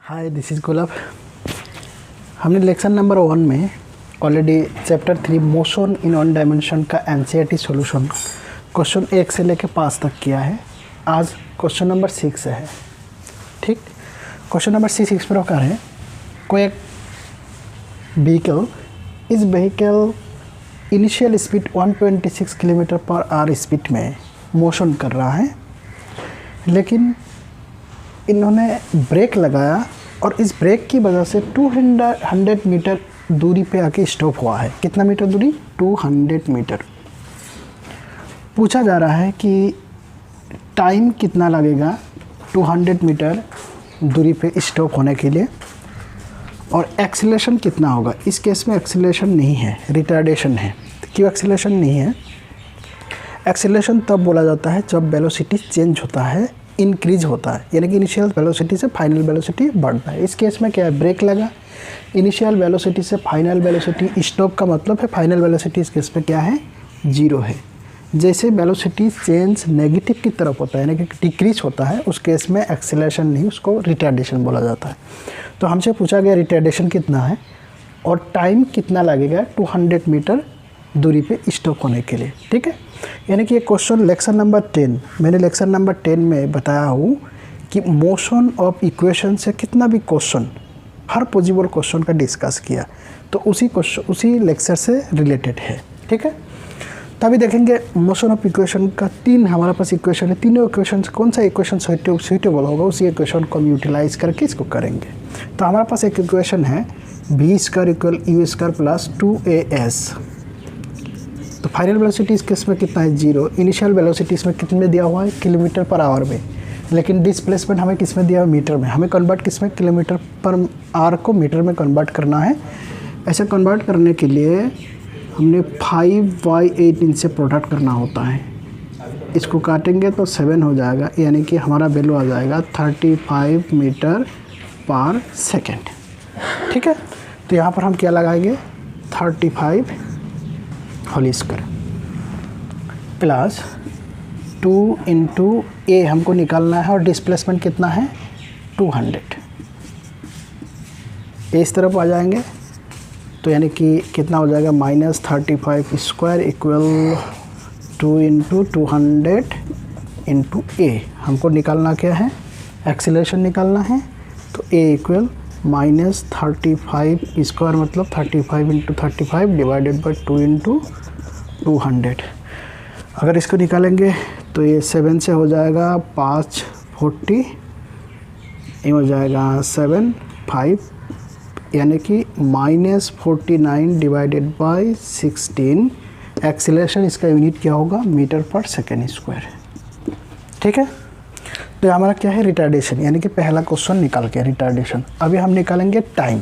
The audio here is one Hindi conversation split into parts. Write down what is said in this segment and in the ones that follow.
हाय दिस इज़ गुलाब। हमने लेक्चर नंबर 1 में already chapter 3 motion in one dimension का एनसीईआरटी सॉल्यूशन क्वेश्चन 1 से लेकर 5 तक किया है। आज क्वेश्चन नंबर 6 है। ठीक, क्वेश्चन नंबर 6 इस प्रकार है। कोई एक व्हीकल, इस vehicle initial speed 126 kilometre per hour speed में मोशन कर रहा है, लेकिन इन्होंने ब्रेक लगाया और इस ब्रेक की वजह से 200 मीटर दूरी पे आके स्टॉप हुआ है। कितना मीटर दूरी? 200 मीटर। पूछा जा रहा है कि टाइम कितना लगेगा 200 मीटर दूरी पे स्टॉप होने के लिए, और एक्सीलरेशन कितना होगा। इस केस में एक्सीलरेशन नहीं है, रिटार्डेशन है। क्यों एक्सीलरेशन नहीं है? एक्सीलरेशन तब बोला जाता है जब वेलोसिटी चेंज होता है, इंक्रीज होता है, यानी कि इनिशियल वेलोसिटी से फाइनल वेलोसिटी बढ़ता है। इस केस में क्या है? ब्रेक लगा, इनिशियल वेलोसिटी से फाइनल वेलोसिटी, स्टॉप का मतलब है फाइनल वेलोसिटी इस केस में क्या है? 0 है। जैसे वेलोसिटी चेंज नेगेटिव की तरफ होता है, यानी कि डिक्रीज होता है, उस केस में एक्सीलरेशन नहीं, उसको रिटार्डेशन बोला जाता है। तो हमसे पूछा गया रिटार्डेशन कितना है और टाइम कितना लगेगा 200 मीटर दूरी पे स्टॉप होने के लिए। ठीक है, यानी कि ये क्वेश्चन लेक्चर नंबर 10, मैंने लेक्चर नंबर 10 में बताया हूँ कि मोशन ऑफ इक्वेशन से कितना भी क्वेश्चन, हर पॉसिबल क्वेश्चन का डिस्कस किया, तो उसी लेक्चर से रिलेटेड है। ठीक है, तो अभी देखेंगे मोशन ऑफ इक्वेशन का 3 हमारे पास इक्वेशन है। तीनों इक्वेशन से कौन सा इक्वेशन सुइटेबल होगा, उसी इक्वेशन को हम यूटिलाइज करके इसको करेंगे। तो हमारे पास एक इक्वेशन है v² equal u² plus 2as। तो फाइनल वेलोसिटी इस केस में कितना है? 0। इनिशियल वेलोसिटी इसमें कितने दिया हुआ है? किलोमीटर पर आवर में, लेकिन डिस्प्लेसमेंट हमें किस में दिया है? मीटर में। हमें कन्वर्ट किस में? किलोमीटर पर आवर को मीटर में कन्वर्ट करना है। ऐसे कन्वर्ट करने के लिए हमने 5/8 इंच से प्रोडक्ट करना होता है। इसको काटेंगे तो 7 हो जाएगा, यानी कि हमारा वैल्यू आ जाएगा 35 मीटर पर सेकेंड। ठीक है, तो यहाँ पर हम क्या लगाएंगे? 35 होल स्क्वायर प्लस 2 इंटू ए हमको निकालना है, और डिस्प्लेसमेंट कितना है? 200। ए इस तरफ आ जाएंगे तो यानी कि कितना हो जाएगा? -35 स्क्वायर इक्वल 2 इंटू 200 इंटू ए। हमको निकालना क्या है? एक्सीलरेशन निकालना है। तो ए इक्वल -35 स्क्वायर मतलब 35 इंटू 35 डिवाइडेड बाई 2 इंटू 200। अगर इसको निकालेंगे तो ये 7 से हो जाएगा 5 40, ये हो जाएगा 7 5, यानी कि -49 डिवाइडेड बाई 16। एक्सीलरेशन इसका यूनिट क्या होगा? मीटर पर सेकेंड स्क्वायर। ठीक है, तो हमारा क्या है? रिटार्डेशन, यानी कि पहला क्वेश्चन निकाल के रिटार्डेशन। अभी हम निकालेंगे टाइम।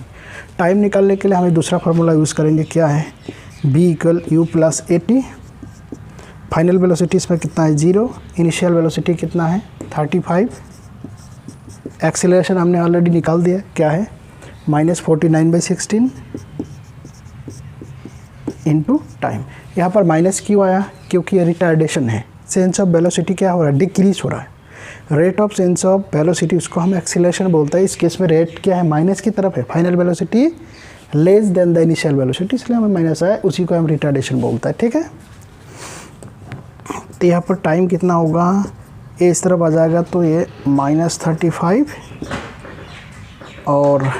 टाइम निकालने के लिए हमें दूसरा फार्मूला यूज़ करेंगे। क्या है? b equal u plus 80। Final velocity इसमें कितना है? 0। इनिशियल वेलोसिटी कितना है? 35। एक्सीलरेशन हमने ऑलरेडी निकाल दिया, क्या है? -49/16 इंटू टाइम। यहाँ पर माइनस क्यों आया? क्योंकि ये रिटार्डेशन है। चेंज ऑफ वेलोसिटी क्या हो रहा है? डिक्रीज हो रहा है। Rate of change of velocity उसको हम एक्सीलरेशन बोलते हैं। इस केस में रेट क्या है? माइनस की तरफ है। Final velocity less than the initial velocity, इसलिए हमें माइनस आया, उसी को हम रिटार्डेशन बोलते हैं। ठीक है, तो यहाँ पर टाइम कितना होगा? ए इस तरफ आ जाएगा तो ये -35 और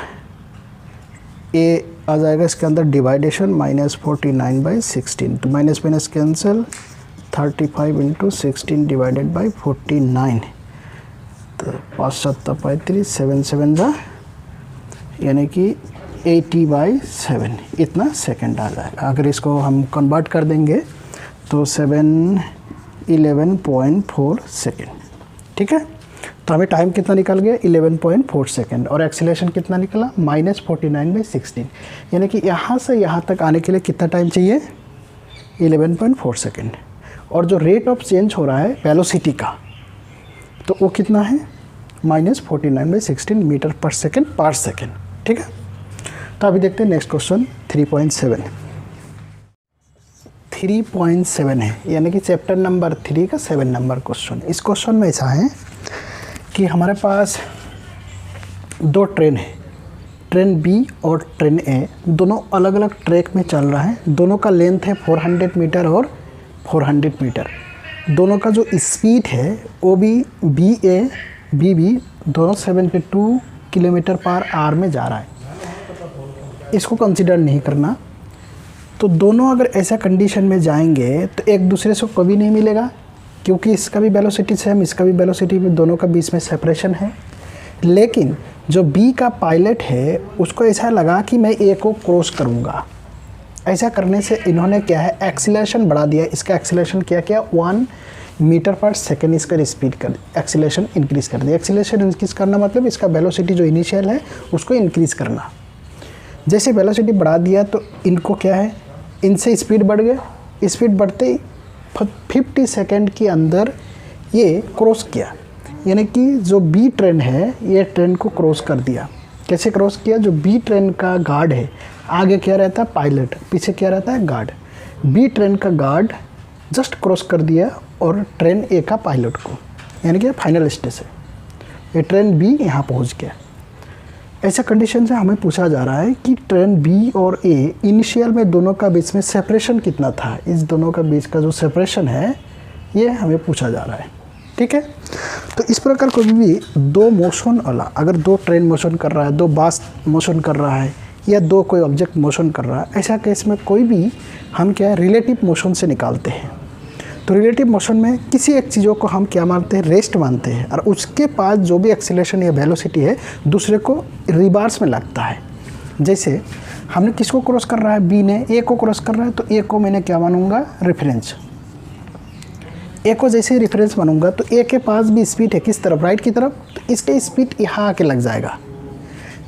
ए आ जाएगा इसके अंदर डिवाइडेशन -49/16। तो minus minus cancel, 35 into 16 divided by 49। तो 5 7 35, 7 7 जा, यानी कि 80/7 इतना सेकंड आ जाएगा। अगर इसको हम कन्वर्ट कर देंगे तो 11.4 सेकेंड। ठीक है, तो हमें टाइम कितना निकल गया? 11.4 सेकेंड। और एक्सीलरेशन कितना निकला? -49/16, यानी कि यहाँ से यहाँ तक आने के लिए कितना टाइम चाहिए? 11.4 सेकेंड। और जो रेट ऑफ चेंज हो रहा है वेलोसिटी का, तो वो कितना है? -49/16 मीटर पर सेकेंड। ठीक है, तो अभी देखते हैं नेक्स्ट क्वेश्चन 3.7। 3.7 है, यानी कि चैप्टर नंबर 3 का 7 नंबर क्वेश्चन। इस क्वेश्चन में ऐसा है कि हमारे पास दो ट्रेन है, ट्रेन बी और ट्रेन ए, दोनों अलग अलग ट्रैक में चल रहा है। दोनों का लेंथ है 400 मीटर और 400 मीटर। दोनों का जो स्पीड है वो भी बी ए बी बी दोनों 72 किलोमीटर पर आवर में जा रहा है। इसको कंसिडर नहीं करना। तो दोनों अगर ऐसा कंडीशन में जाएंगे तो एक दूसरे से कभी नहीं मिलेगा, क्योंकि इसका भी वेलोसिटी सेम, इसका भी वेलोसिटी में, दोनों का बीच में सेपरेशन है। लेकिन जो बी का पायलट है उसको ऐसा लगा कि मैं ए को क्रॉस करूँगा। ऐसा करने से इन्होंने क्या है, एक्सीलरेशन बढ़ा दिया। इसका एक्सीलरेशन क्या 1 मीटर पर सेकेंड इसका स्पीड कर, एक्सीलरेशन इंक्रीज़ कर दिया। एक्सीलरेशन इंक्रीज़ करना मतलब इसका वेलोसिटी जो इनिशियल है उसको इंक्रीज़ करना। जैसे वेलोसिटी बढ़ा दिया तो इनको क्या है, इनसे स्पीड बढ़ गया। स्पीड बढ़ते ही 50 सेकेंड के अंदर ये क्रॉस किया, यानी कि जो बी ट्रेन है ये ट्रेन को क्रॉस कर दिया। कैसे क्रॉस किया, जो बी ट्रेन का गार्ड है, आगे क्या रहता है पायलट, पीछे क्या रहता है गार्ड। बी ट्रेन का गार्ड जस्ट क्रॉस कर दिया और ट्रेन ए का पायलट को, यानी कि फाइनल स्टेज है, ये ट्रेन बी यहाँ पहुँच गया। ऐसा कंडीशन से हमें पूछा जा रहा है कि ट्रेन बी और ए इनिशियल में दोनों का बीच में सेपरेशन कितना था। इस दोनों का बीच का जो सेपरेशन है ये हमें पूछा जा रहा है। ठीक है, तो इस प्रकार कभी भी दो मोशन वाला, अगर दो ट्रेन मोशन कर रहा है, दो बस मोशन कर रहा है, या दो कोई ऑब्जेक्ट मोशन कर रहा है, ऐसा केस में कोई भी हम क्या रिलेटिव मोशन से निकालते हैं। तो रिलेटिव मोशन में किसी एक चीज़ों को हम क्या मानते हैं, रेस्ट मानते हैं, और उसके पास जो भी एक्सीलरेशन या वेलोसिटी है दूसरे को रिवर्स में लगता है। जैसे हमने किसको क्रॉस कर रहा है, बी ने ए को क्रॉस कर रहा है, तो ए को मैंने क्या मानूंगा, रेफरेंस। ए को जैसे ही रेफरेंस मानूंगा तो ए के पास भी स्पीड है किस तरफ, राइट की तरफ, तो इसके स्पीड यहाँ आके लग जाएगा।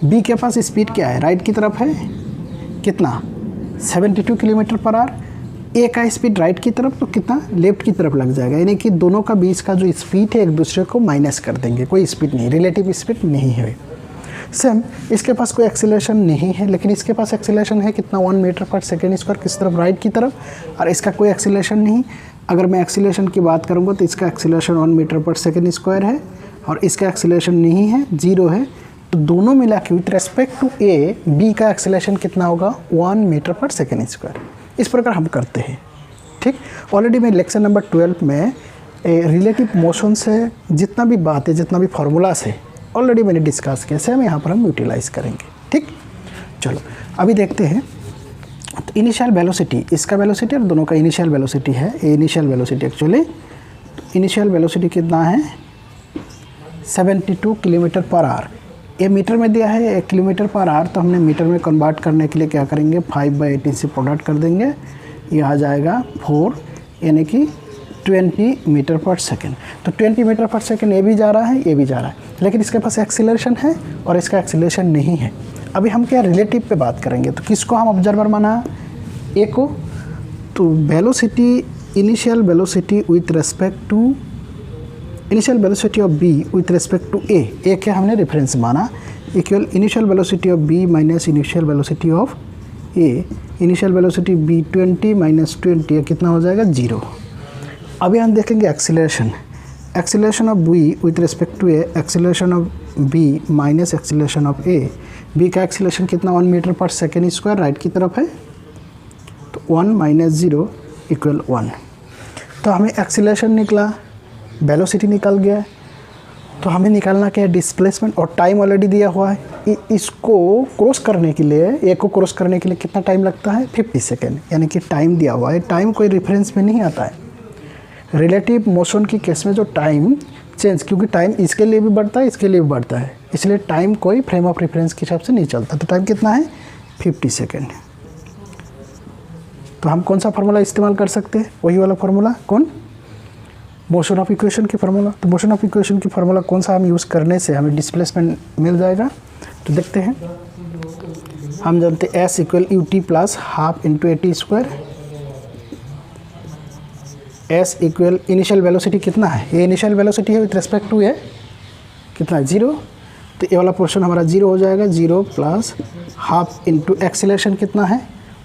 बी के पास स्पीड क्या है, राइट की तरफ है, कितना 72 किलोमीटर पर आवर। ए का स्पीड राइट की तरफ, तो कितना लेफ्ट की तरफ लग जाएगा, यानी कि दोनों का बीच का जो स्पीड है एक दूसरे को माइनस कर देंगे, कोई स्पीड नहीं, रिलेटिव स्पीड नहीं है। सेम इसके पास कोई एक्सीलरेशन नहीं है, लेकिन इसके पास एक्सीलरेशन है कितना 1 मीटर पर सेकेंड स्क्वायर, किस तरफ, राइट की तरफ, और इसका कोई एक्सीलरेशन नहीं। अगर मैं एक्सीलरेशन की बात करूँगा तो इसका एक्सीलरेशन 1 मीटर पर सेकेंड स्क्वायर है और इसका एक्सीलरेशन नहीं है, 0 है। तो दोनों मिला के with respect to A B का एक्सीलरेशन कितना होगा, 1 मीटर पर सेकेंड स्क्वायर। इस प्रकार हम करते हैं। ठीक, ऑलरेडी मैं लेक्चर नंबर 12 में रिलेटिव मोशन से जितना भी बात है, जितना भी फार्मूलास है ऑलरेडी मैंने डिस्कस किया, सेम यहाँ पर हम यूटिलाइज करेंगे। ठीक, चलो अभी देखते हैं। तो इनिशियल वेलोसिटी, इसका वेलोसिटी और दोनों का इनिशियल वेलोसिटी है, ये इनिशियल वेलोसिटी एक्चुअली, तो इनिशियल वेलोसिटी कितना है 72 किलोमीटर पर आवर। ये मीटर में दिया है 1 किलोमीटर पर आवर, तो हमने मीटर में कन्वर्ट करने के लिए क्या करेंगे, 5/18 से प्रोडक्ट कर देंगे, ये आ जाएगा 4, यानी कि 20 मीटर पर सेकेंड। तो 20 मीटर पर सेकेंड ये भी जा रहा है, ये भी जा रहा है, लेकिन इसके पास एक्सीलरेशन है और इसका एक्सीलरेशन नहीं है। अभी हम क्या रिलेटिव पे बात करेंगे, तो किसको हम ऑब्जर्वर माना, ए को। तो velocity, initial velocity with respect to, initial velocity of B with respect to A के हमने रेफरेंस माना, equal initial velocity of B minus initial velocity of A. Initial velocity B 20 minus 20 कितना हो जाएगा, 0। अभी हम देखेंगे acceleration, acceleration of B with respect to A, acceleration of B minus acceleration of A. B का एक्सीलरेशन कितना 1 मीटर पर सेकेंड स्क्वायर, राइट की तरफ है, तो 1 माइनस 0 इक्वल 1। तो हमें एक्सीलरेशन निकला, वेलोसिटी निकल गया, तो हमें निकालना क्या है, डिस्प्लेसमेंट, और टाइम ऑलरेडी दिया हुआ है। इसको क्रॉस करने के लिए, ए को क्रॉस करने के लिए कितना टाइम लगता है, 50 सेकेंड, यानी कि टाइम दिया हुआ है। टाइम कोई रेफरेंस में नहीं आता है। रिलेटिव मोशन की केस में जो टाइम चेंज, क्योंकि टाइम इसके लिए भी बढ़ता है, इसके लिए भी बढ़ता है, इसलिए टाइम कोई फ्रेम ऑफ रेफरेंस के हिसाब से नहीं चलता। तो टाइम कितना है 50 सेकेंड। तो हम कौन सा फार्मूला इस्तेमाल कर सकते हैं, वही वाला फार्मूला, कौन, मोशन ऑफ इक्वेशन की फार्मूला। तो मोशन ऑफ इक्वेशन की फार्मूला कौन सा हम यूज़ करने से हमें डिस्प्लेसमेंट मिल जाएगा, तो देखते हैं। हम जानते हैं S equal U T plus half into ए T square. S equal initial velocity कितना है, ये इनिशियल वेलोसिटी है विथ रेस्पेक्ट टू ए, कितना है 0, तो ये वाला पोर्शन हमारा 0 हो जाएगा, 0 प्लस हाफ इंटू एक्सीलरेशन कितना है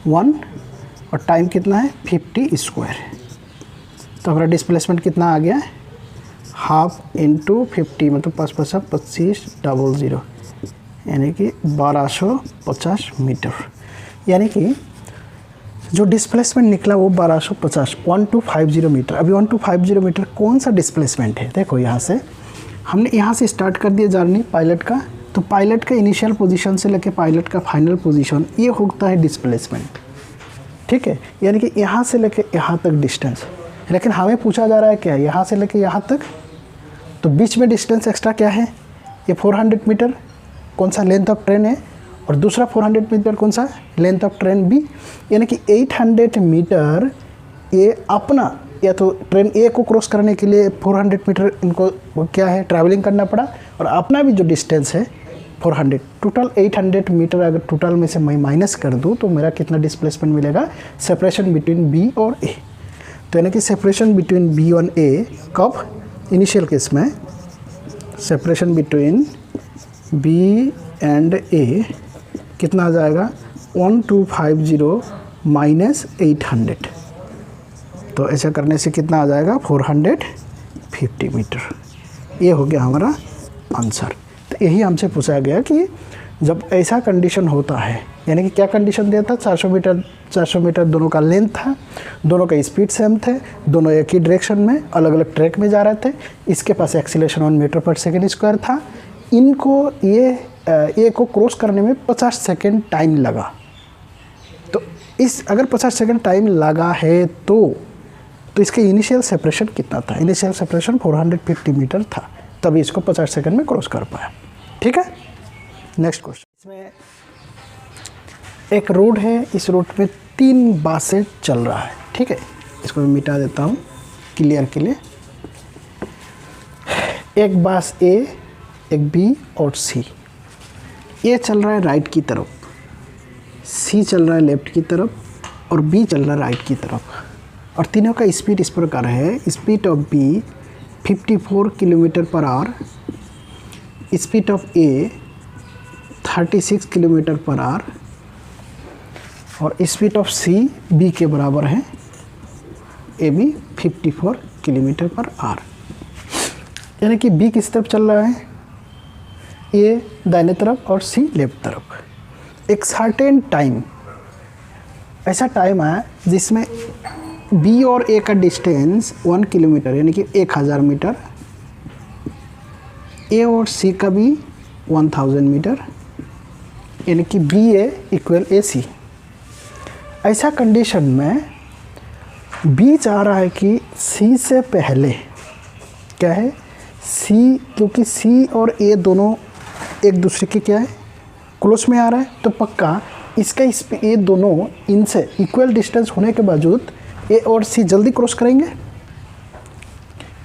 1, और टाइम कितना है 50 स्क्वायर। तो हमारा डिस्प्लेसमेंट कितना आ गया, हाफ इंटू 50 मतलब 5 5 25 00, यानी कि 1250 मीटर, यानी कि जो डिस्प्लेसमेंट निकला वो 1250 मीटर। अभी 1250 मीटर कौन सा डिस्प्लेसमेंट है? देखो यहाँ से हमने यहाँ से स्टार्ट कर दिया जर्नी पायलट का, तो पायलट का इनिशियल पोजीशन से लेके पायलट का फाइनल पोजीशन ये होता है डिस्प्लेसमेंट, ठीक है। यानी कि यहाँ से लेके यहाँ तक डिस्टेंस, लेकिन हमें पूछा जा रहा है क्या है यहाँ से लेके यहाँ तक, तो बीच में डिस्टेंस एक्स्ट्रा क्या है, ये 400 मीटर कौन सा लेंथ ऑफ ट्रेन है, और दूसरा 400 मीटर कौन सा लेंथ ऑफ ट्रेन बी, यानी कि 800 मीटर ये अपना, या तो ट्रेन ए को क्रॉस करने के लिए 400 मीटर इनको क्या है ट्रैवलिंग करना पड़ा, और अपना भी जो डिस्टेंस है 400, टोटल 800 मीटर अगर टोटल में से मैं माइनस कर दूं तो मेरा कितना डिस्प्लेसमेंट मिलेगा, सेपरेशन बिटवीन बी और ए। तो यानी कि सेपरेशन बिटवीन बी और ए कब, इनिशियल केस में सेपरेशन बिटवीन बी एंड ए कितना आ जाएगा 1250 माइनस 800, तो ऐसा करने से कितना आ जाएगा 450 मीटर। ये हो गया हमारा आंसर। तो यही हमसे पूछा गया कि जब ऐसा कंडीशन होता है, यानी कि क्या कंडीशन दिया था, 400 मीटर दोनों का लेंथ था, दोनों का स्पीड सेम थे, दोनों एक ही डायरेक्शन में अलग अलग ट्रैक में जा रहे थे, इसके पास एक्सीलरेशन 1 मीटर पर सेकेंड स्क्वायर था, इनको ये को क्रॉस करने में 50 सेकेंड टाइम लगा। तो इस अगर 50 सेकेंड टाइम लगा है तो इसके इनिशियल सेपरेशन कितना था, इनिशियल सेपरेशन 450 मीटर था, तभी इसको 50 सेकेंड में क्रॉस कर पाया, ठीक है। नेक्स्ट क्वेश्चन, इसमें एक रोड है, इस रोड पे 3 बसें चल रहा है, ठीक है। इसको मैं मिटा देता हूँ क्लियर के लिए। एक बस ए, एक बी और सी। ए चल रहा है राइट की तरफ, सी चल रहा है लेफ्ट की तरफ, और बी चल रहा है राइट की तरफ, और तीनों का स्पीड इस प्रकार है, speed of B 54 kilometre per hour, speed of A 36 kilometre per hour, और स्पीड ऑफ सी बी के बराबर है, A B 54 kilometre per hour. यानी कि बी किस तरफ चल रहा है, ए दाहिने तरफ और सी लेफ्ट तरफ। एक सर्टेन टाइम, ऐसा टाइम है जिसमें बी और ए का डिस्टेंस 1 किलोमीटर यानी कि 1000 मीटर, ए और सी का भी 1000 मीटर, यानी कि बी ए इक्वल ए सी। ऐसा कंडीशन में बी चाह रहा है कि सी से पहले क्या है, सी, क्योंकि सी और ए दोनों एक दूसरे के क्या है क्लोज में आ रहा है, तो पक्का इसका ये दोनों इनसे इक्वल डिस्टेंस होने के बावजूद ए और सी जल्दी क्रॉस करेंगे,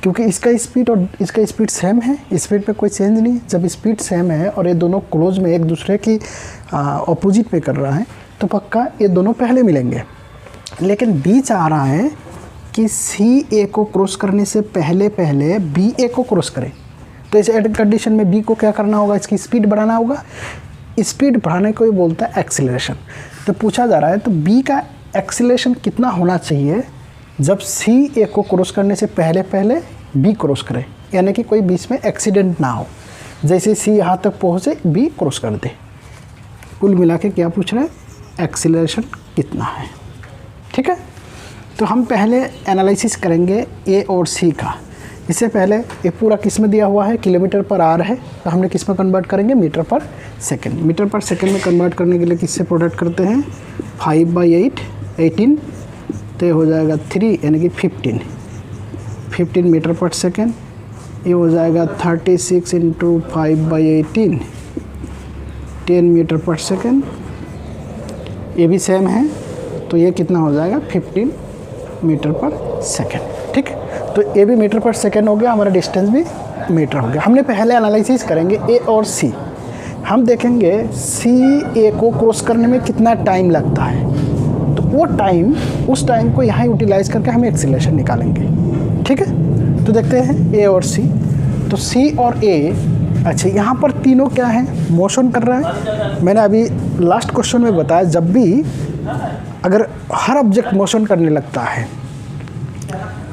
क्योंकि इसका स्पीड और इसका स्पीड सेम है, स्पीड पे कोई चेंज नहीं। जब स्पीड सेम है और ये दोनों क्लोज में एक दूसरे की अपोजिट पे कर रहा है, तो पक्का ये दोनों पहले मिलेंगे। लेकिन बी चाह रहा है कि सी ए को क्रॉस करने से पहले पहले बी ए को क्रॉस करे, तो इस कंडीशन में बी को क्या करना होगा, इसकी स्पीड बढ़ाना होगा। स्पीड बढ़ाने को ही बोलता है एक्सीलरेशन। तो पूछा जा रहा है तो बी का एक्सीलरेशन कितना होना चाहिए जब सी ए को क्रॉस करने से पहले पहले बी क्रॉस करे, यानी कि कोई बीच में एक्सीडेंट ना हो, जैसे सी यहाँ तक पहुँचे बी क्रॉस कर दे। कुल मिला के क्या पूछ रहे हैं, एक्सीलरेशन कितना है, ठीक है। तो हम पहले एनालिसिस करेंगे ए और सी का। इससे पहले ये पूरा किस में दिया हुआ है, किलोमीटर पर आवर है, तो हमने किस में कन्वर्ट करेंगे, मीटर पर सेकंड। मीटर पर सेकंड में कन्वर्ट करने के लिए किससे प्रोडक्ट करते हैं, 5/8 18, तो ये हो जाएगा 3 यानी कि 15 मीटर पर सेकंड। ये हो जाएगा 36 × 5/18 10 मीटर पर सेकंड। ये भी सेम है, तो ये कितना हो जाएगा 15 मीटर पर सेकंड, ठीक है। तो ये भी मीटर पर सेकंड हो गया, हमारा डिस्टेंस भी मीटर हो गया। हमने पहले एनालिसिस करेंगे ए और सी। हम देखेंगे सी ए को क्रॉस करने में कितना टाइम लगता है, तो वो टाइम, उस टाइम को यहाँ यूटिलाइज करके हम एक्सीलरेशन निकालेंगे, ठीक है। तो देखते हैं ए और सी। तो सी और ए, अच्छा यहाँ पर तीनों क्या है, मोशन कर रहा है। मैंने अभी लास्ट क्वेश्चन में बताया, जब भी अगर हर ऑब्जेक्ट मोशन करने लगता है,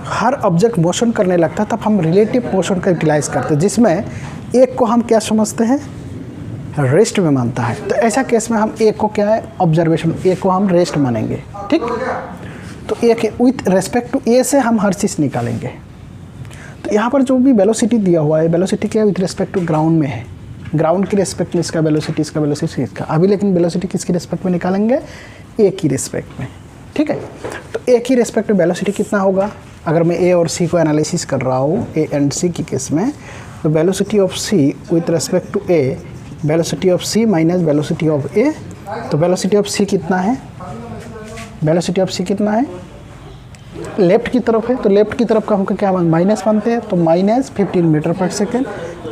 हर ऑब्जेक्ट मोशन करने लगता है, तब हम रिलेटिव मोशन का यूटिलाइज करते हैं, जिसमें एक को हम क्या समझते हैं, रेस्ट में मानता है, तो ऐसा केस में हम ए को क्या है, ऑब्जर्वेशन, ए को हम रेस्ट मानेंगे। ठीक, तो ए के विथ रेस्पेक्ट टू ए से हम हर चीज़ निकालेंगे। तो यहाँ पर जो भी वेलोसिटी दिया हुआ है, वेलोसिटी क्या विथ रेस्पेक्ट टू ग्राउंड में है, ग्राउंड की रेस्पेक्ट में इसका वेलोसिटी, इसका वेलोसिटी, इसका। अभी लेकिन वेलोसिटी किसकी रेस्पेक्ट में निकालेंगे, ए की रेस्पेक्ट में। ठीक है, तो ए की रेस्पेक्ट में वेलोसिटी कितना होगा, अगर मैं ए और सी को एनालिसिस कर रहा हूँ, ए एंड सी की केस में, तो velocity of C with respect to A, velocity of C minus velocity of A, तो वेलोसिटी ऑफ सी कितना है, वेलोसिटी ऑफ सी कितना है, लेफ्ट की तरफ है, तो लेफ्ट की तरफ का हमको क्या माइनस मानते हैं, तो -15 मीटर पर सेकेंड,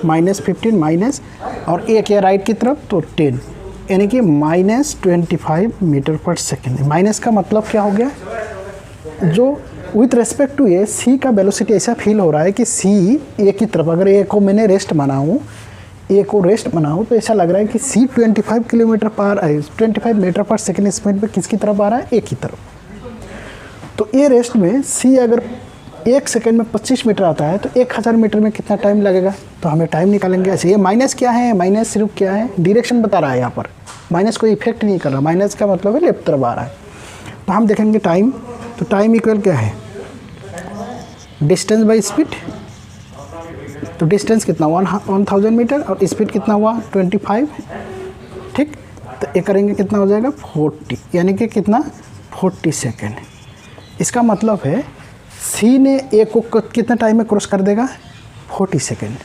-15 माइनस, और ए क्या राइट की तरफ, तो 10, यानी कि -25 मीटर पर सेकेंड। माइनस का मतलब क्या हो गया, जो विथ रेस्पेक्ट टू ए सी का वेलोसिटी ऐसा फील हो रहा है कि सी ए की तरफ, अगर ए को मैंने रेस्ट बनाऊँ, ए को रेस्ट बनाऊँ, तो ऐसा लग रहा है कि सी 25 किलोमीटर पर 25 मीटर पर सेकेंड स्पीड पे किसकी तरफ आ रहा है, ए की तरफ। तो ए रेस्ट में सी अगर 1 सेकेंड में 25 मीटर आता है, तो 1000 मीटर में कितना टाइम लगेगा, तो हमें टाइम निकालेंगे ऐसे। ये माइनस क्या है, माइनस सिर्फ क्या है, डायरेक्शन बता रहा है, यहाँ पर माइनस कोई इफेक्ट नहीं कर रहा, माइनस का मतलब है लेफ्ट तरफ आ रहा है। तो हम देखेंगे टाइम, तो टाइम इक्वल क्या है, डिस्टेंस बाई स्पीड, तो डिस्टेंस कितना 1000 मीटर और स्पीड कितना हुआ 25। ठीक, तो ये करेंगे कितना हो जाएगा 40, यानी कि कितना 40 सेकेंड। इसका मतलब है सी ने ए को कितना टाइम में क्रॉस कर देगा, 40 सेकेंड।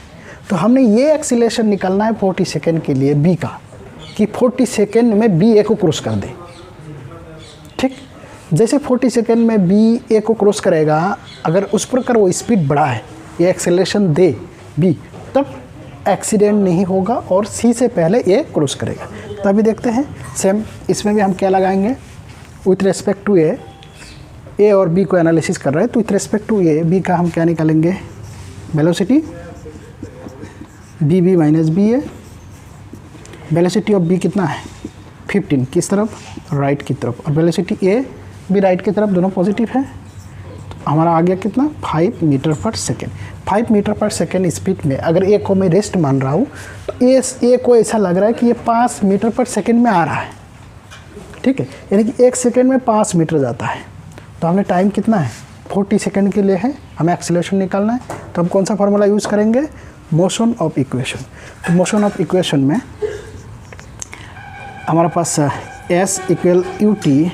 तो हमने ये एक्सीलरेशन निकालना है 40 सेकेंड के लिए बी का, कि 40 सेकेंड में बी ए को क्रॉस कर दे। ठीक, जैसे 40 सेकेंड में बी ए को क्रॉस करेगा, अगर उस प्रकार वो स्पीड बढ़ा है, ये एक्सेलरेशन दे बी, तब एक्सीडेंट नहीं होगा और सी से पहले ए क्रॉस करेगा। तो अभी देखते हैं, सेम इसमें भी हम क्या लगाएंगे, विथ रेस्पेक्ट टू ए और बी को एनालिसिस कर रहे हैं, तो with respect to A B का हम क्या निकालेंगे, velocity B minus B A, velocity of B कितना है 15, किस तरफ, राइट की तरफ, और वेलोसिटी ए भी राइट की तरफ, दोनों पॉजिटिव है। तो हमारा आ गया कितना 5 मीटर पर सेकेंड। 5 मीटर पर सेकेंड स्पीड में अगर ए को मैं रेस्ट मान रहा हूँ, तो ए को ऐसा लग रहा है कि ये 5 मीटर पर सेकेंड में आ रहा है। ठीक है, यानी कि 1 सेकेंड में 5 मीटर जाता है। तो हमने टाइम कितना है 40 सेकेंड के लिए है, हमें एक्सीलरेशन निकालना है। तो हम कौन सा फार्मूला यूज़ करेंगे, मोशन ऑफ इक्वेशन। तो मोशन ऑफ इक्वेशन में हमारे पास S equal U T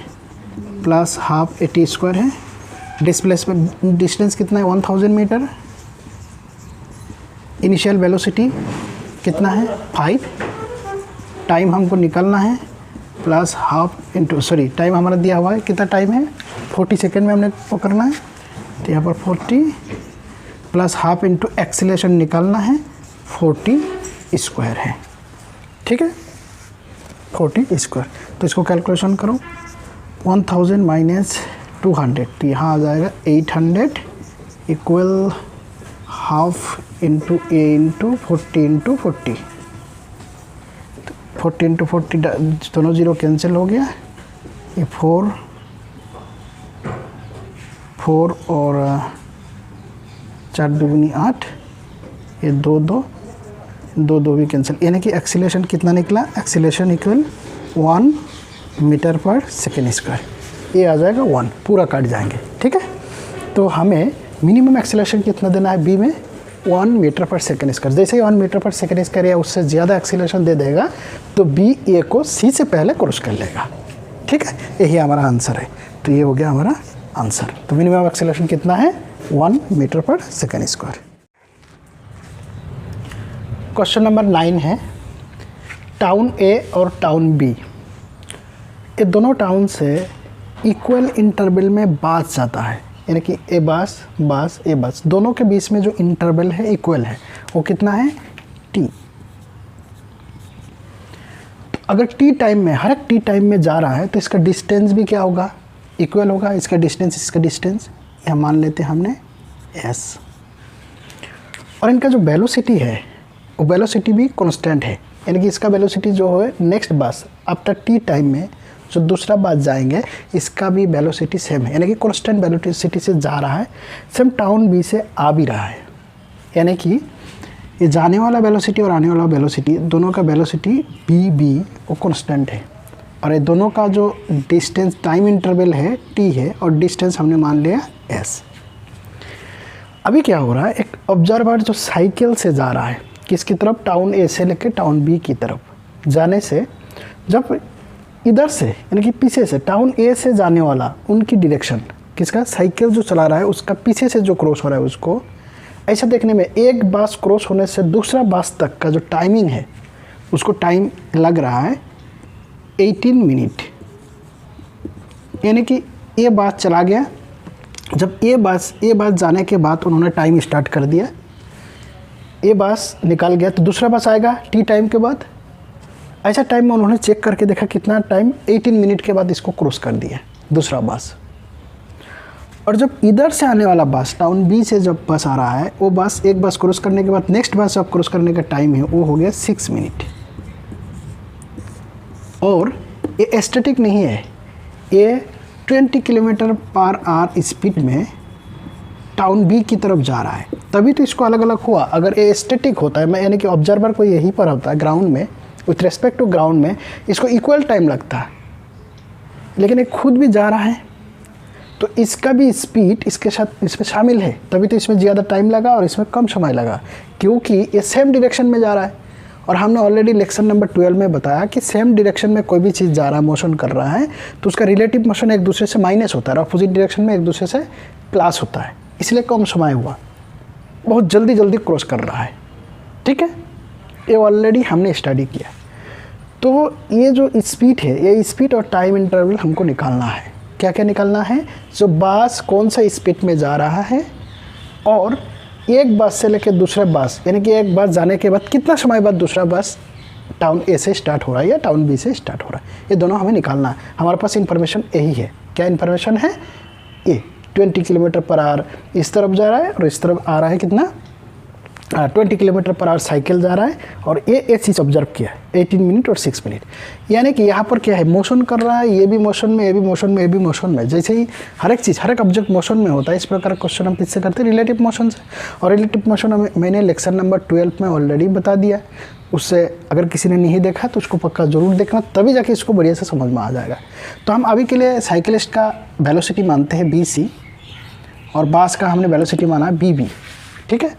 plus half A T square है। डिस्प्लेसमेंट डिस्टेंस कितना है 1000 मीटर, इनिशियल वेलोसिटी कितना है 5, टाइम हमको निकालना है plus half into, sorry time हमारा दिया हुआ है, कितना टाइम है 40 सेकेंड में हमने वो करना है, तो यहाँ पर 40 प्लस हाफ इंटू एक्सीलरेशन निकालना है 40 स्क्वायर है। ठीक है, 40 स्क्वायर। तो इसको कैलकुलेशन करो, 1000 माइनस 200, तो यहाँ आ जाएगा 800 इक्वल हाफ इंटू ए इंटू 40 इंटू 40, 40 इंटू 40 दोनों जीरो कैंसिल हो गया, ये 4 और 4 दूनी 8, ये 2 भी कैंसिल, यानी कि एक्सीलरेशन कितना निकला, एक्सीलरेशन इक्वल 1 मीटर पर सेकेंड स्क्वायर, ये आ जाएगा 1, पूरा काट जाएंगे। ठीक है, तो हमें मिनिमम एक्सीलरेशन कितना देना है बी में 1 मीटर पर सेकेंड स्क्वायर। जैसे ही 1 मीटर पर सेकेंड स्क्वायर या उससे ज़्यादा एक्सीलरेशन दे देगा, तो बी ए को सी से पहले क्रॉस कर लेगा। ठीक है, यही हमारा आंसर है। तो ये हो गया हमारा आंसर। तो मिनिमम एक्सीलरेशन कितना है 1 मीटर पर सेकेंड स्क्वायर। क्वेश्चन नंबर 9 है, टाउन ए और टाउन बी, ये दोनों टाउन से इक्वल इंटरवल में बास जाता है, यानी कि ए बास दोनों के बीच में जो इंटरवल है इक्वल है, वो कितना है टी। तो अगर टी टाइम में, हर एक टी टाइम में जा रहा है, तो इसका डिस्टेंस भी क्या होगा, इक्वल होगा। इसका डिस्टेंस यह मान लेते हैं हमने एस, और इनका जो वेलोसिटी है वो वेलोसिटी भी कांस्टेंट है, यानी कि इसका वेलोसिटी जो है नेक्स्ट बस आफ्टर टी टाइम में जो दूसरा बस जाएंगे, इसका भी वेलोसिटी सेम है, यानी कि कांस्टेंट वेलोसिटी से जा रहा है, सेम टाउन बी से आ भी रहा है। यानी कि ये जाने वाला वेलोसिटी और आने वाला वेलोसिटी दोनों का वेलोसिटी बी बी वो कांस्टेंट है, और ये दोनों का जो डिस्टेंस टाइम इंटरवल है टी है, और डिस्टेंस हमने मान लिया एस। अभी क्या हो रहा है, एक ऑब्जर्वर जो साइकिल से जा रहा है किसकी तरफ, टाउन ए से लेकर टाउन बी की तरफ जाने से, जब इधर से यानी कि पीछे से टाउन ए से जाने वाला उनकी डायरेक्शन किसका, साइकिल जो चला रहा है उसका पीछे से जो क्रॉस हो रहा है उसको, ऐसा देखने में एक बस क्रॉस होने से दूसरा बस तक का जो टाइमिंग है उसको टाइम लग रहा है 18 मिनट। यानी कि ये बस चला गया, जब ये बस जाने के बाद उन्होंने टाइम स्टार्ट कर दिया, ये बस निकल गया तो दूसरा बस आएगा टी टाइम के बाद। ऐसा टाइम में उन्होंने चेक करके देखा कितना टाइम, 18 मिनट के बाद इसको क्रॉस कर दिया दूसरा बस। और जब इधर से आने वाला बस टाउन बी से जब बस आ रहा है, वो बस एक बस क्रॉस करने के बाद नेक्स्ट बस जब क्रॉस करने का टाइम है वो हो गया 6 मिनट। और ये स्टैटिक नहीं है, ये 20 किलोमीटर पर आवर स्पीड में टाउन बी की तरफ जा रहा है, तभी तो इसको अलग अलग हुआ। अगर ये स्टैटिक होता है, मैं यानी कि ऑब्जर्वर को यहीं पर होता है ग्राउंड में, विथ रेस्पेक्ट टू ग्राउंड में इसको इक्वल टाइम लगता है, लेकिन ये खुद भी जा रहा है तो इसका भी स्पीड इसके साथ इसमें शामिल है, तभी तो इसमें ज़्यादा टाइम लगा और इसमें कम समय लगा, क्योंकि ये सेम डायरेक्शन में जा रहा है। और हमने ऑलरेडी लेक्चर नंबर 12 में बताया कि सेम डायरेक्शन में कोई भी चीज़ जा रहा है, मोशन कर रहा है, तो उसका रिलेटिव मोशन एक दूसरे से माइनस होता है और अपोजिट डायरेक्शन में एक दूसरे से प्लस होता है, इसलिए कम समय हुआ, बहुत जल्दी जल्दी क्रॉस कर रहा है। ठीक है, ये ऑलरेडी हमने स्टडी किया। तो ये जो स्पीड है, ये स्पीड और टाइम इंटरवल हमको निकालना है। क्या क्या निकालना है, जो बस कौन सा स्पीड में जा रहा है, और एक बस से लेकर दूसरे बस, यानी कि एक बस जाने के बाद कितना समय बाद दूसरा बस टाउन ए से स्टार्ट हो रहा है या टाउन बी से स्टार्ट हो रहा है, ये दोनों हमें निकालना है। हमारे पास इन्फॉर्मेशन यही है। क्या इन्फॉर्मेशन है, ये 20 किलोमीटर पर आवर इस तरफ जा रहा है और इस तरफ आ रहा है कितना, 20 किलोमीटर पर आवर साइकिल जा रहा है, और ये चीज़ ऑब्जर्व किया है 18 मिनट और 6 मिनट। यानी कि यहाँ पर क्या है, मोशन कर रहा है, ये भी मोशन में, ये भी मोशन में, ये भी मोशन में। जैसे ही हर एक चीज़, हर एक ऑब्जेक्ट मोशन में होता है, इस प्रकार क्वेश्चन हम किससे करते हैं, रिलेटिव मोशन से। और रिलेटिव मोशन मैंने लेक्चर नंबर 12 में ऑलरेडी बता दिया, उससे अगर किसी ने नहीं देखा तो उसको पक्का ज़रूर देखना, तभी जाके इसको बढ़िया से समझ में आ जाएगा। तो हम अभी के लिए साइकिलिस्ट का वेलोसिटी मानते हैं BC, और बस का हमने वेलोसिटी माना BB। ठीक है,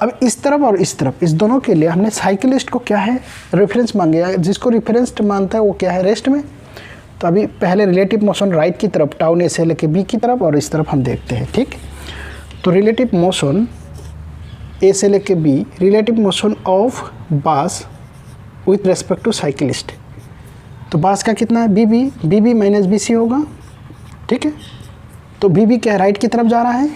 अब इस तरफ और इस तरफ, इस दोनों के लिए हमने साइकिलिस्ट को क्या है, रेफरेंस मांगे, जिसको रेफरेंस मानता है वो क्या है, रेस्ट में। तो अभी पहले रिलेटिव मोशन राइट की तरफ टाउन ए से लेके बी की तरफ, और इस तरफ हम देखते हैं। ठीक, तो रिलेटिव मोशन ए से लेके बी, रिलेटिव मोशन ऑफ बस विथ रेस्पेक्ट टू साइकिलिस्ट। तो बस का कितना है, BB माइनस BC होगा। ठीक है, तो BB क्या है, राइट की तरफ जा रहा है,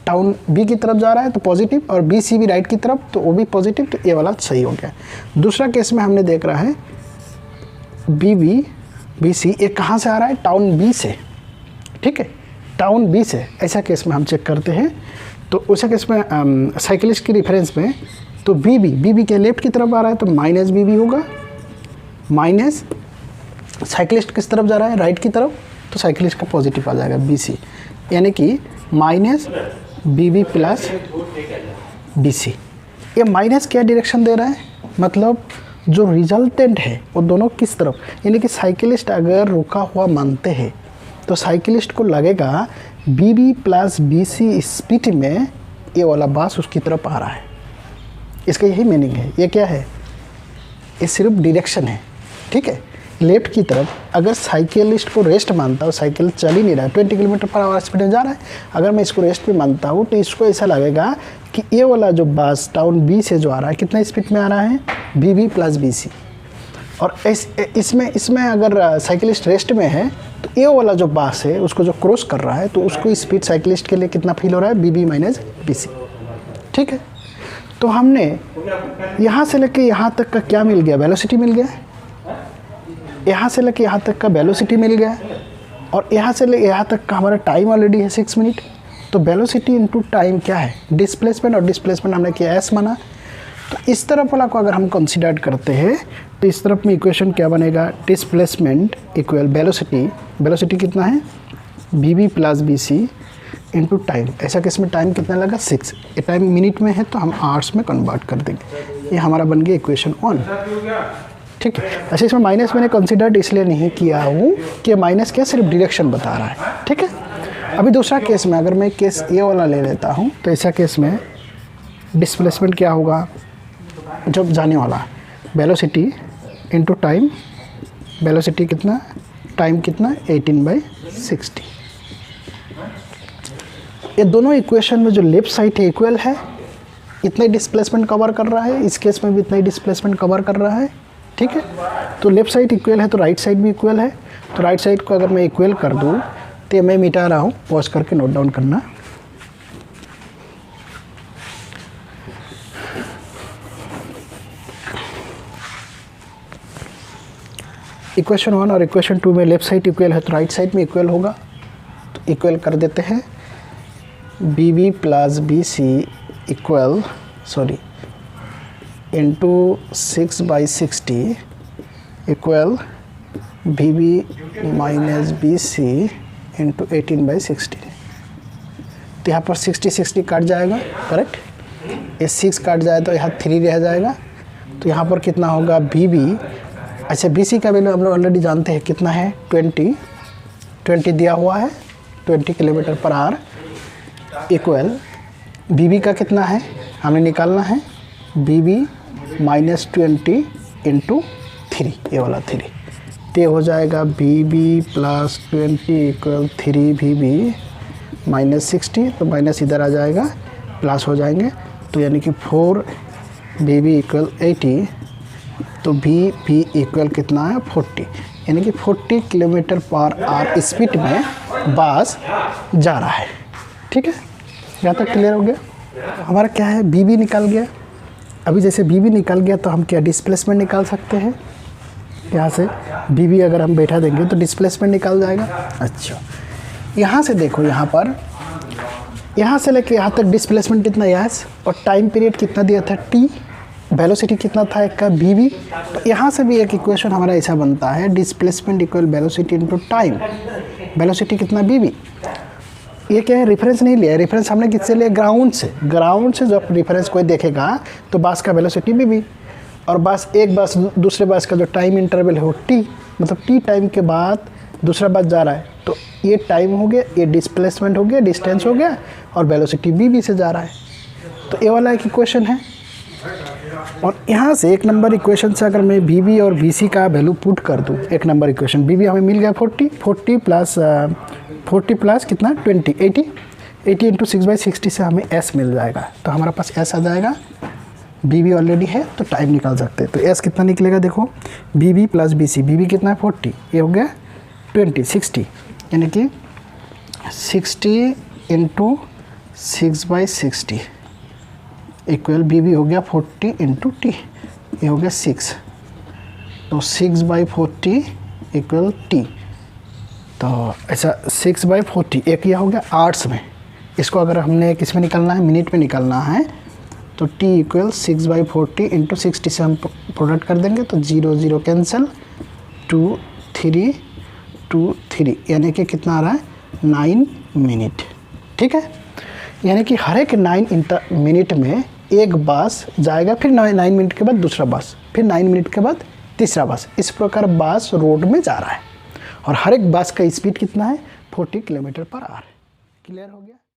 टाउन बी की तरफ जा रहा है तो पॉजिटिव, और BC भी राइट की तरफ तो वो भी पॉजिटिव, तो ये वाला सही हो गया। दूसरा केस में हमने देख रहा है BC ये कहाँ से आ रहा है, टाउन बी से। ठीक है, टाउन बी से, ऐसा केस में हम चेक करते हैं। तो उस केस में साइकिलिस्ट की रेफरेंस में तो BB के लेफ्ट की तरफ आ रहा है तो माइनस BB होगा, माइनस साइकिलिस्ट किस तरफ जा रहा है, राइट की तरफ, तो साइकिलिस्ट का पॉजिटिव आ जाएगा BC, यानी कि माइनस BB प्लस BC। ये माइनस क्या डायरेक्शन दे रहा है, मतलब जो रिजल्टेंट है वो दोनों किस तरफ, यानी कि साइकिलिस्ट अगर रुका हुआ मानते हैं तो साइकिलिस्ट को लगेगा BB प्लस BC स्पीड में ये वाला बस उसकी तरफ आ रहा है। इसका यही मीनिंग है। ये क्या है, ये सिर्फ डायरेक्शन है। ठीक है, लेफ्ट की तरफ अगर साइकिलिस्ट को रेस्ट मानता हूँ, साइकिल चल ही नहीं रहा है, 20 किलोमीटर पर आवर स्पीड में जा रहा है, अगर मैं इसको रेस्ट पे मानता हूँ तो इसको ऐसा लगेगा कि ये वाला जो बस टाउन बी से जो आ रहा है कितना स्पीड में आ रहा है, BB प्लस BC। और इसमें अगर साइकिलिस्ट रेस्ट में है तो ये वाला जो बस है उसको जो क्रॉस कर रहा है तो उसको स्पीड साइकिलिस्ट के लिए कितना फील हो रहा है, BB माइनस BC। ठीक है, तो हमने यहाँ से लेके यहाँ तक का क्या मिल गया, वेलोसिटी मिल गया। यहाँ से लेके यहाँ तक का वेलोसिटी मिल गया, और यहाँ से लेके यहाँ तक का हमारा टाइम ऑलरेडी है 6 मिनट। तो वेलोसिटी इनटू टाइम क्या है, डिस्प्लेसमेंट, और डिस्प्लेसमेंट हमने किया S माना। तो इस तरफ वाला को अगर हम कंसीडर करते हैं तो इस तरफ में इक्वेशन क्या बनेगा, डिस्प्लेसमेंट इक्वल वेलोसिटी, वेलोसिटी कितना है BB plus BC into time, ऐसा केस में टाइम कितना लगा 6, ये टाइम मिनट में है तो हम आवर्स में कन्वर्ट कर देंगे। ये हमारा बन गया इक्वेशन 1, ठीक है। अच्छा, इसमें माइनस मैंने कंसिडर्ड इसलिए नहीं किया हूँ कि माइनस क्या सिर्फ डायरेक्शन बता रहा है, ठीक है। अभी दूसरा केस में अगर मैं केस ये वाला ले लेता हूँ तो ऐसा केस में डिस्प्लेसमेंट क्या होगा, जब जाने वाला वेलोसिटी इंटू टाइम, वेलोसिटी कितना, टाइम कितना 18/60। ये दोनों इक्वेशन में जो लेफ्ट साइड है इक्वल है, इतना ही डिस्प्लेसमेंट कवर कर रहा है, इस केस में भी इतना ही डिस्प्लेसमेंट कवर कर रहा है, ठीक है। तो लेफ्ट साइड इक्वल है तो राइट साइड भी इक्वल है, तो राइट साइड को अगर मैं इक्वल कर दूँ तो मैं मिटा रहा हूँ, पॉज करके नोट डाउन करना। इक्वेशन 1 और इक्वेशन 2 में लेफ्ट साइड इक्वल है तो राइट साइड में इक्वल होगा, तो इक्वल कर देते हैं। BB plus BC equal into 6/60 equal BB minus BC into 18/60। तो यहाँ पर 60 काट जाएगा, करेक्ट। ये 6 काट जाए तो यहाँ 3 रह जाएगा, तो यहाँ पर कितना होगा BB। अच्छा, BC का वैल्यू हम लोग ऑलरेडी जानते हैं कितना है, 20 दिया हुआ है, 20 kilometre per our equal BB का कितना है हमें निकालना है, BB माइनस 20 इंटू 3, ये वाला 3, तो हो जाएगा BB plus 20 equal 3 BB minus 60, तो माइनस इधर आ जाएगा, प्लस हो जाएंगे, तो यानी कि 4 BB इक्वल 80, तो BB इक्वल कितना है 40, यानी कि 40 किलोमीटर पर आवर स्पीड में बस जा रहा है, ठीक है। यहाँ तक क्लियर हो गया। तो हमारा क्या है, BB निकल गया। अभी जैसे BB निकल गया तो हम क्या डिस्प्लेसमेंट निकाल सकते हैं, यहाँ से BB अगर हम बैठा देंगे तो डिस्प्लेसमेंट निकाल जाएगा। अच्छा, यहाँ से देखो, यहाँ पर यहाँ से लेके यहाँ तक डिस्प्लेसमेंट कितना यस, और टाइम पीरियड कितना दिया था T, वेलोसिटी कितना था एक का BB। तो यहाँ से भी एक इक्वेशन हमारा ऐसा बनता है, displacement equal velocity into time, velocity कितना BB। ये क्या है, रेफरेंस नहीं लिया है, रेफरेंस हमने किससे लिया, ग्राउंड से जब रेफरेंस कोई देखेगा तो बस का वेलोसिटी BB, और बस एक बस दूसरे बस का जो टाइम इंटरवल है वो T, मतलब T टाइम के बाद दूसरा बस जा रहा है, तो ये टाइम हो गया, ये डिस्प्लेसमेंट हो गया, डिस्टेंस हो गया, और वेलोसिटी BB से जा रहा है। तो ये वाला एक इक्वेशन है। और यहाँ से एक नंबर इक्वेशन से अगर मैं BB और BC का वैल्यू पुट कर दूँ, एक नंबर इक्वेशन BB हमें मिल गया 40 प्लस कितना 80 इंटू 6/60 से हमें S मिल जाएगा, तो हमारा पास S आ जाएगा। BB ऑलरेडी है तो टाइम निकाल सकते हैं, तो S कितना निकलेगा, देखो BB प्लस BC, BB कितना है 40, ये हो गया 60, यानी कि 60 इंटू 6/60 इक्वल BB हो गया 40 इंटू T, ये हो गया 6, तो 6/40 इक्वल T। तो ऐसा 6/40 एक यह हो गया आवर्स में, इसको अगर हमने किस में निकालना है, मिनट में निकालना है, तो T इक्वल 6/40 इंटू 60 से हम प्रोडक्ट कर देंगे, तो 0 0 कैंसिल, 2 3 यानी कि कितना आ रहा है 9 मिनट, ठीक है। यानी कि हर एक 9 मिनट में एक बस जाएगा, फिर 9 मिनट के बाद दूसरा बस, फिर 9 मिनट के बाद तीसरा बस, इस प्रकार बस रोड में जा रहा है, और हर एक बस का स्पीड कितना है 40 किलोमीटर पर आवर। क्लियर हो गया।